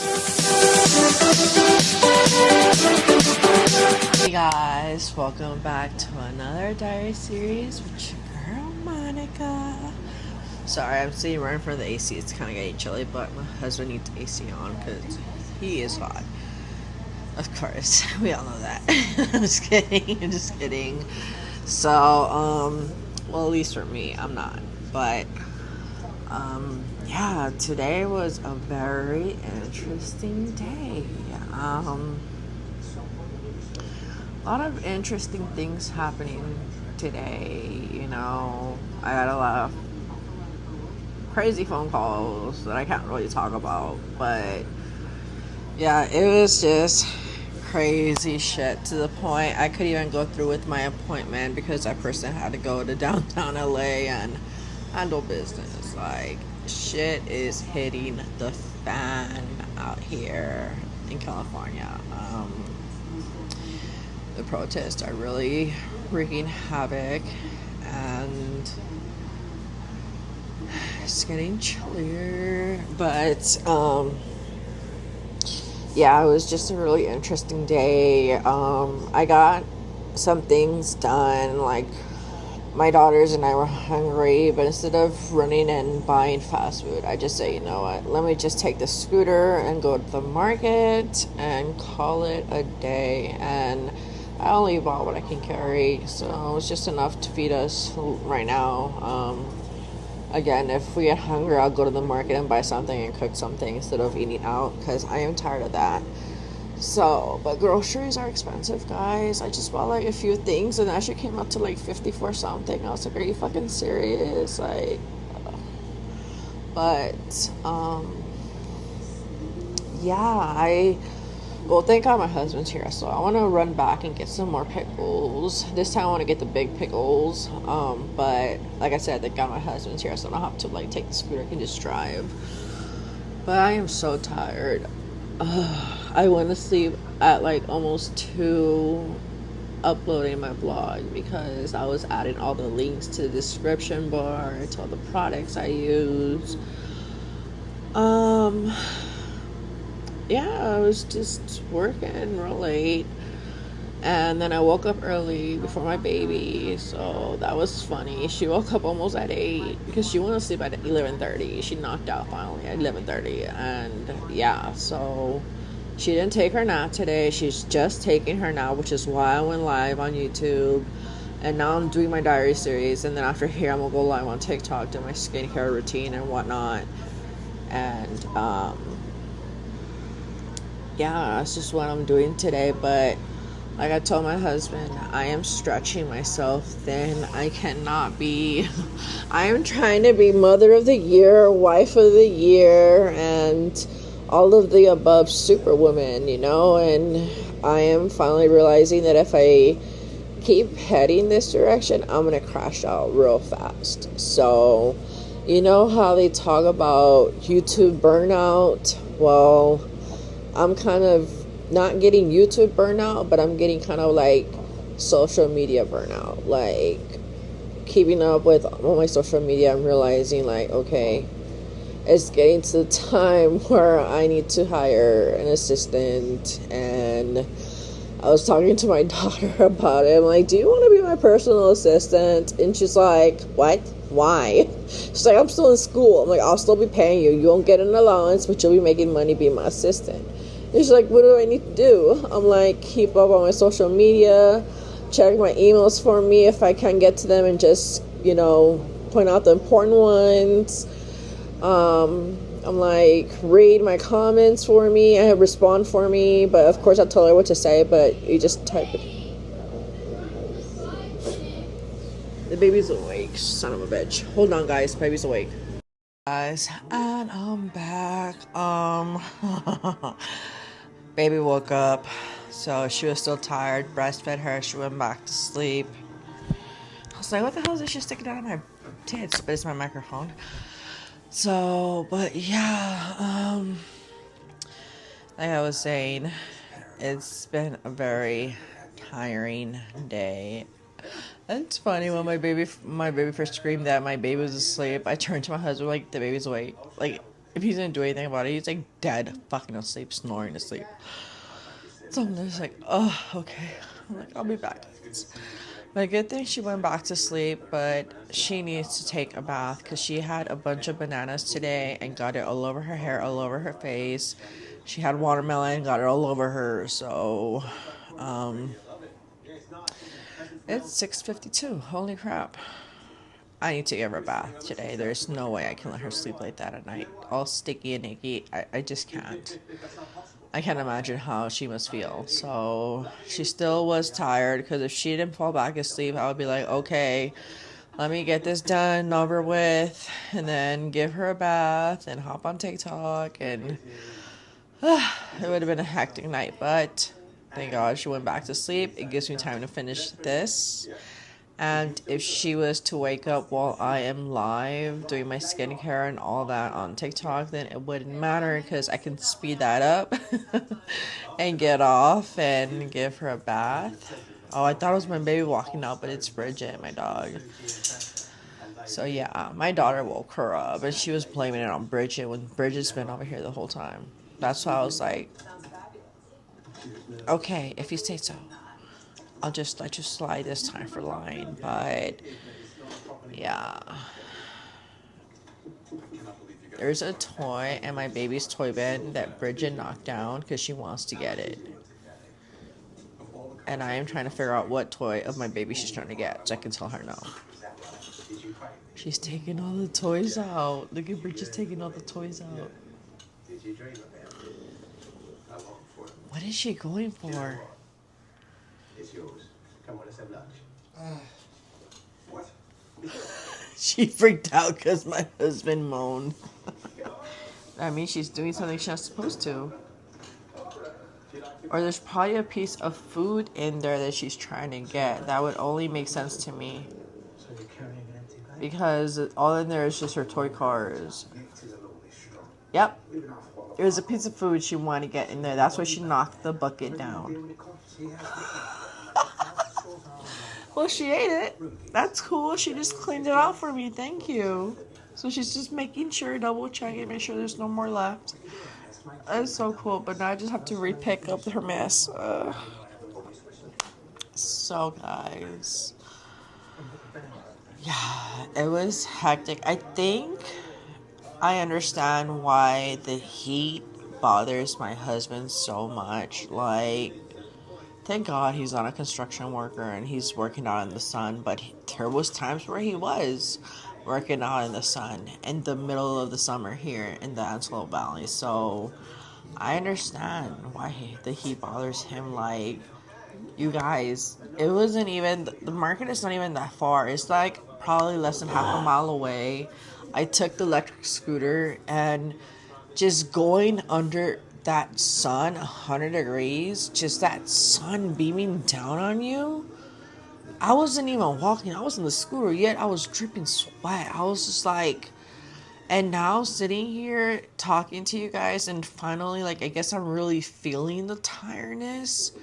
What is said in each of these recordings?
Hey guys, welcome back to another diary series with your girl Monica. Sorry, I'm sitting right in front of the AC. It's kind of getting chilly, but my husband needs AC on because he is hot. Of course, we all know that. I'm just kidding. I'm just kidding. So, well, at least for me, I'm not. But, yeah, today was a very interesting day. A lot of interesting things happening today. You know, I got a lot of crazy phone calls that I can't really talk about, but yeah, it was just crazy shit to the point I couldn't even go through with my appointment because that person had to go to downtown LA and handle business. Like, shit is hitting the fan out here in California. The protests are really wreaking havoc, and it's getting chillier, but yeah, it was just a really interesting day. I got some things done, like my daughters and I were hungry, but instead of running and buying fast food, I just say, you know what, let me just take the scooter and go to the market and call it a day. And I only bought what I can carry, so it's just enough to feed us right now. Again, if we get hungry, I'll go to the market and buy something and cook something instead of eating out, because I am tired of that. So, but groceries are expensive, guys. I just bought like a few things and it actually came out to like 54 something. I was like, are you fucking serious? Like, but yeah, well, thank God my husband's here, so I want to run back and get some more pickles. This time I want to get the big pickles, but like I said, thank God my husband's here, so I don't have to like take the scooter, I can just drive. But I am so tired. I went to sleep at like almost 2 uploading my blog because I was adding all the links to the description bar to all the products I use. Yeah, I was just working real late, and then I woke up early before my baby, so that was funny. She woke up almost at 8 because she went to sleep at 11:30. She knocked out finally at 11:30, and yeah, so she didn't take her nap today. She's just taking her nap, which is why I went live on YouTube, and now I'm doing my diary series, and then after here I'm gonna go live on TikTok, do my skincare routine and whatnot, and yeah, that's just what I'm doing today. But like I told my husband, I am stretching myself thin. I cannot be I am trying to be mother of the year, wife of the year, and all of the above superwoman, you know. And I am finally realizing that if I keep heading this direction, I'm gonna crash out real fast. So, you know how they talk about YouTube burnout? Well, I'm kind of not getting YouTube burnout, but I'm getting kind of like social media burnout. Like, keeping up with all my social media, I'm realizing like, okay, it's getting to the time where I need to hire an assistant. And I was talking to my daughter about it. I'm like, do you want to be my personal assistant? And she's like, what? Why? She's like, I'm still in school. I'm like, I'll still be paying you. You won't get an allowance, but you'll be making money being my assistant. And she's like, what do I need to do? I'm like, keep up on my social media, check my emails for me if I can get to them, and just, you know, point out the important ones. I'm like, read my comments for me, I respond for me, but of course I tell her what to say, but you just type it. The baby's awake, son of a bitch. Hold on, guys, baby's awake. Guys, and I'm back. Baby woke up, so she was still tired. Breastfed her, she went back to sleep. I was like, what the hell is this shit sticking out of my tits? But it's my microphone. So, but yeah, like I was saying, it's been a very tiring day. It's funny, when my baby first screamed that my baby was asleep, I turned to my husband like, the baby's awake. Like, if he's gonna do anything about it, he's like dead, fucking asleep, snoring asleep. So I'm just like, oh, okay. I'm like, I'll be back. But good thing she went back to sleep, but she needs to take a bath because she had a bunch of bananas today and got it all over her hair, all over her face. She had watermelon, got it all over her. So, it's 6:52. Holy crap. I need to give her a bath today. There's no way I can let her sleep like that at night. All sticky and icky. I just can't. I can't imagine how she must feel. So she still was tired because if she didn't fall back asleep, I would be like, okay, let me get this done, over with, and then give her a bath and hop on TikTok. And it would have been a hectic night. But thank God she went back to sleep. It gives me time to finish this. And if she was to wake up while I am live doing my skincare and all that on TikTok, then it wouldn't matter because I can speed that up and get off and give her a bath. Oh, I thought it was my baby walking out, but it's Bridget, my dog. So yeah, my daughter woke her up and she was blaming it on Bridget when Bridget's been over here the whole time. That's why I was like, okay, if you say so. I'll just let you slide this time for lying, but yeah. There's a toy in my baby's toy bin that Bridget knocked down because she wants to get it. And I am trying to figure out what toy of my baby she's trying to get so I can tell her no. She's taking all the toys out. Look at Bridget's taking all the toys out. What is she going for? It's yours. Come on, let's have lunch. What? She freaked out because my husband moaned. I mean, she's doing something she's not supposed to. Or there's probably a piece of food in there that she's trying to get. That would only make sense to me. Because all in there is just her toy cars. Yep. There's a piece of food she wanted to get in there. That's why she knocked the bucket down. Well, she ate it. That's cool. She just cleaned it out for me. Thank you. So she's just making sure, double checking, make sure there's no more left. That's so cool. But now I just have to re-pick up her mess. So, guys. Yeah, it was hectic. I think I understand why the heat bothers my husband so much. Like, thank God he's not a construction worker and he's working out in the sun, but there was times where he was working out in the sun in the middle of the summer here in the Antelope Valley. So I understand why the heat bothers him. Like, you guys, it wasn't even, the market is not even that far. It's like probably less than half a mile away. I took the electric scooter and just going under that sun, 100 degrees, just that sun beaming down on you. I wasn't even walking. I was in the scooter, yet I was dripping sweat. I was just like, and now sitting here talking to you guys and finally, like, I guess I'm really feeling the tiredness.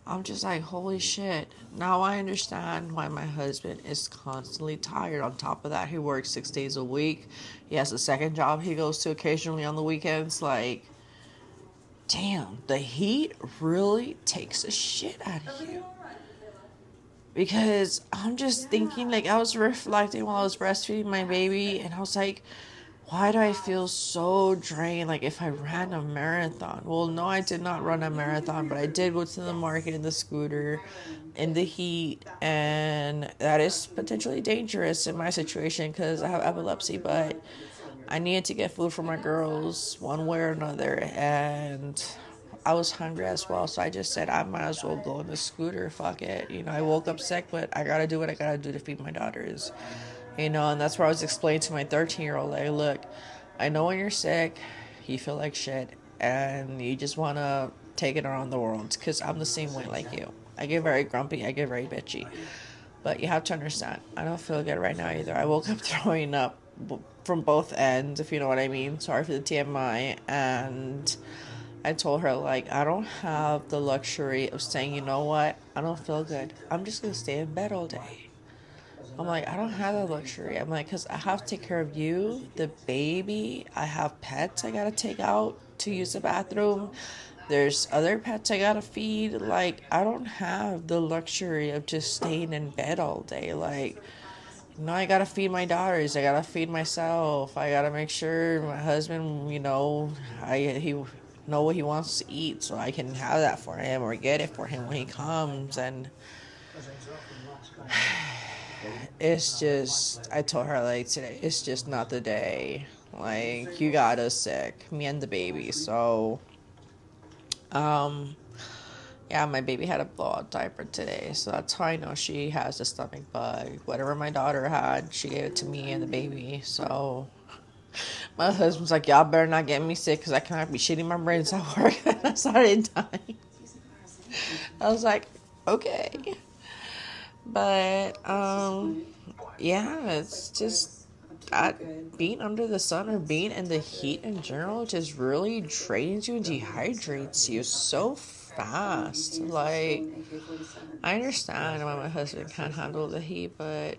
I'm just like, holy shit. Now I understand why my husband is constantly tired. On top of that, he works 6 days a week. He has a second job he goes to occasionally on the weekends. Like, damn, the heat really takes a shit out of you. Because I'm just thinking, like, I was reflecting while I was breastfeeding my baby, and I was like, why do I feel so drained? Like, if I ran a marathon. Well, no, I did not run a marathon, but I did go to the market in the scooter in the heat, and that is potentially dangerous in my situation because I have epilepsy, but I needed to get food for my girls one way or another, and I was hungry as well, so I just said I might as well go in the scooter. Fuck it. You know, I woke up sick, but I gotta do what I gotta do to feed my daughters. You know, and that's where I was explaining to my 13-year-old, like, look, I know when you're sick, you feel like shit, and you just want to take it around the world, because I'm the same way like you. I get very grumpy, I get very bitchy, but you have to understand, I don't feel good right now either. I woke up throwing up from both ends, if you know what I mean. Sorry for the TMI, and I told her, like, I don't have the luxury of saying, you know what, I don't feel good. I'm just going to stay in bed all day. I'm like, I don't have the luxury. I'm like, because I have to take care of you, the baby. I have pets I gotta take out to use the bathroom. There's other pets I gotta feed. Like, I don't have the luxury of just staying in bed all day. Like, I gotta feed my daughters. I gotta feed myself. I gotta make sure my husband, he know what he wants to eat, so I can have that for him or get it for him when he comes. And it's just, I told her like today, it's just not the day. Like, you got us sick, me and the baby. So, yeah, my baby had a blowout diaper today, so that's how I know she has the stomach bug. Whatever my daughter had, she gave it to me and the baby. So my husband's like, y'all better not get me sick because I cannot be shitting my brains at work. And I started dying. I was like, okay. But, yeah, it's just being under the sun or being in the heat in general just really drains you and dehydrates you so fast. Like, I understand why my husband can't handle the heat, but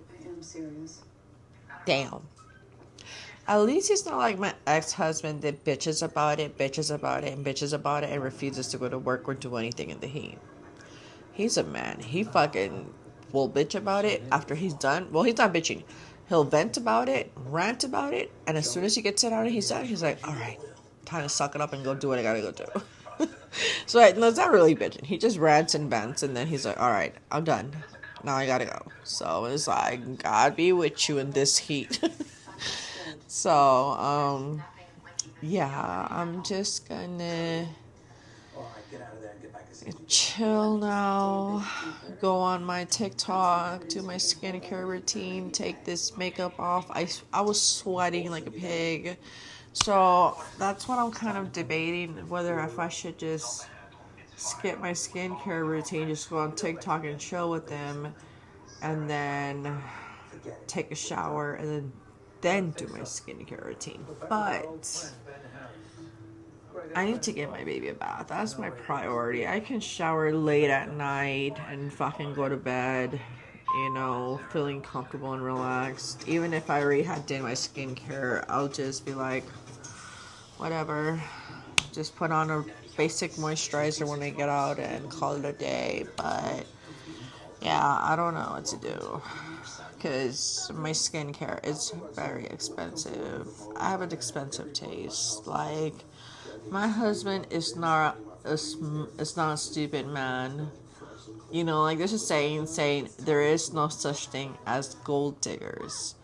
damn. At least he's not like my ex-husband that bitches about it, and refuses to go to work or do anything in the heat. He's a man. He fucking will bitch about it after he's done. Well, he's not bitching. He'll vent about it, rant about it, and as soon as he gets it out and he's done, he's like, all right, time to suck it up and go do what I gotta go do. So no, it's not really bitching. He just rants and vents, and then he's like, all right, I'm done. Now I gotta go. So it's like, God be with you in this heat. So, yeah, I'm just gonna chill now, go on my TikTok, do my skincare routine, take this makeup off. I was sweating like a pig, so that's what I'm kind of debating, whether if I should just skip my skincare routine, just go on TikTok and chill with them, and then take a shower, and then do my skincare routine. But I need to give my baby a bath. That's my priority. I can shower late at night and fucking go to bed, feeling comfortable and relaxed. Even if I already had done my skincare, I'll just be like, whatever. Just put on a basic moisturizer when I get out and call it a day. But yeah, I don't know what to do, because my skincare is very expensive. I have an expensive taste. Like, my husband is not a stupid man. Like, there's a saying there is no such thing as gold diggers.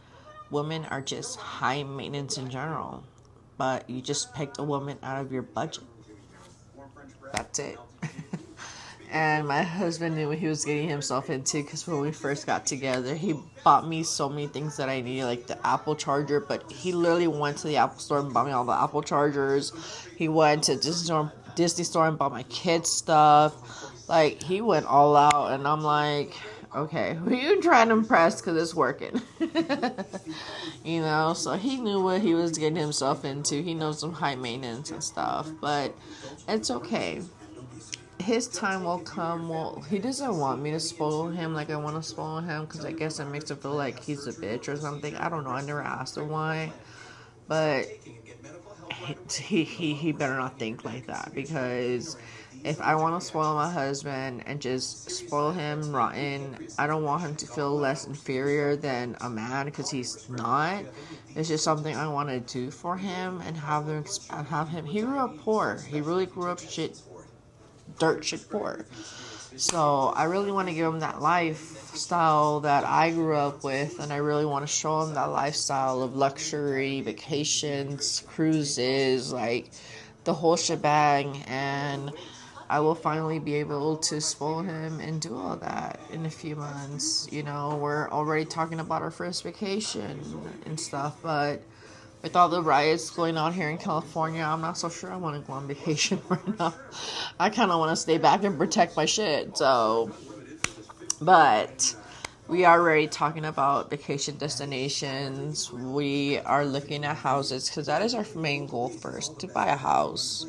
Women are just high maintenance in general, but you just picked a woman out of your budget. That's it. And my husband knew what he was getting himself into, because when we first got together, he bought me so many things that I needed, like the Apple charger. But he literally went to the Apple store and bought me all the Apple chargers. He went to Disney store and bought my kids stuff. Like, he went all out, and I'm like, okay, who are you trying to impress? Because it's working. So he knew what he was getting himself into. He knows some high maintenance and stuff, but it's okay. His time will come. Well, he doesn't want me to spoil him like I want to spoil him, because I guess it makes him feel like he's a bitch or something. I don't know. I never asked him why, but he better not think like that, because if I want to spoil my husband and just spoil him rotten, I don't want him to feel less inferior than a man, because he's not. It's just something I want to do for him and have him. He grew up poor. He really grew up dirt shit poor. So I really want to give him that lifestyle that I grew up with, and I really want to show him that lifestyle of luxury, vacations, cruises, like the whole shebang. And I will finally be able to spoil him and do all that in a few months. We're already talking about our first vacation and stuff, but with all the riots going on here in California, I'm not so sure I want to go on vacation right now. I kind of want to stay back and protect my shit. So, but we are already talking about vacation destinations. We are looking at houses, because that is our main goal first, to buy a house.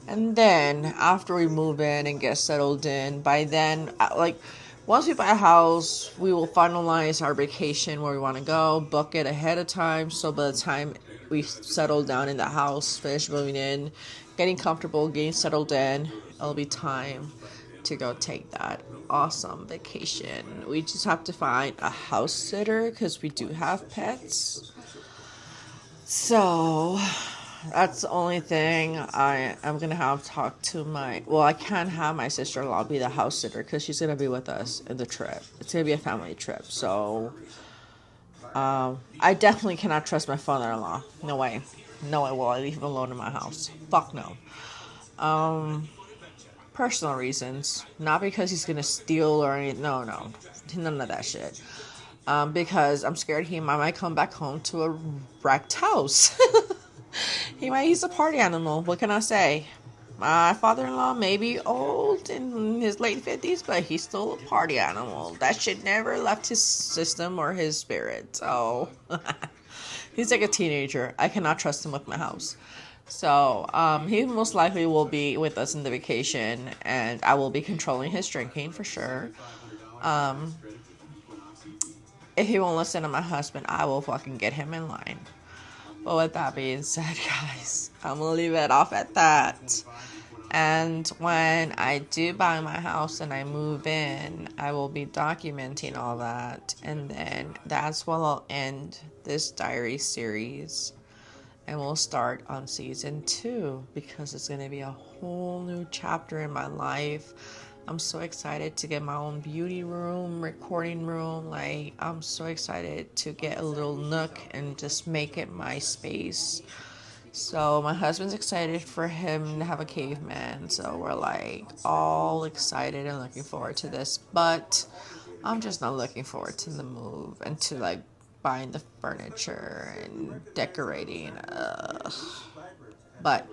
And then after we move in and get settled in, by then, like, Once we buy a house, we will finalize our vacation where we want to go, book it ahead of time. So by the time we settle down in the house, finish moving in, getting comfortable, getting settled in, it'll be time to go take that awesome vacation. We just have to find a house sitter because we do have pets. So that's the only thing I'm gonna have to talk to my. Well, I can't have my sister-in-law be the house sitter because she's gonna be with us in the trip. It's gonna be a family trip, so I definitely cannot trust my father-in-law. No way, no way will I leave him alone in my house. Fuck no. Personal reasons, not because he's gonna steal or anything. No, no, none of that shit. Because I'm scared he might come back home to a wrecked house. He's a party animal. What can I say? My father-in-law may be old in his late 50s, but he's still a party animal. That shit never left his system or his spirit. So he's like a teenager. I cannot trust him with my house. So he most likely will be with us in the vacation, and I will be controlling his drinking for sure. If he won't listen to my husband, I will fucking get him in line. But with that being said, guys, I'm gonna leave it off at that. And when I do buy my house and I move in, I will be documenting all that. And then that's when I'll end this diary series. And we'll start on season 2 because it's going to be a whole new chapter in my life. I'm so excited to get my own beauty room, recording room. Like, I'm so excited to get a little nook and just make it my space. So my husband's excited for him to have a caveman. So we're like all excited and looking forward to this. But I'm just not looking forward to the move and to like buying the furniture and decorating. But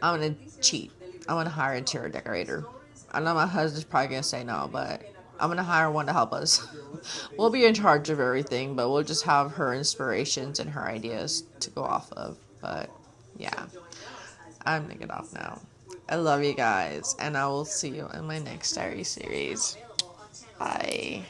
I'm gonna cheat. I'm gonna hire an interior decorator. I know my husband's probably gonna say no, but I'm gonna hire one to help us. We'll be in charge of everything, but we'll just have her inspirations and her ideas to go off of. But yeah, I'm gonna get off now. I love you guys, and I will see you in my next diary series. Bye.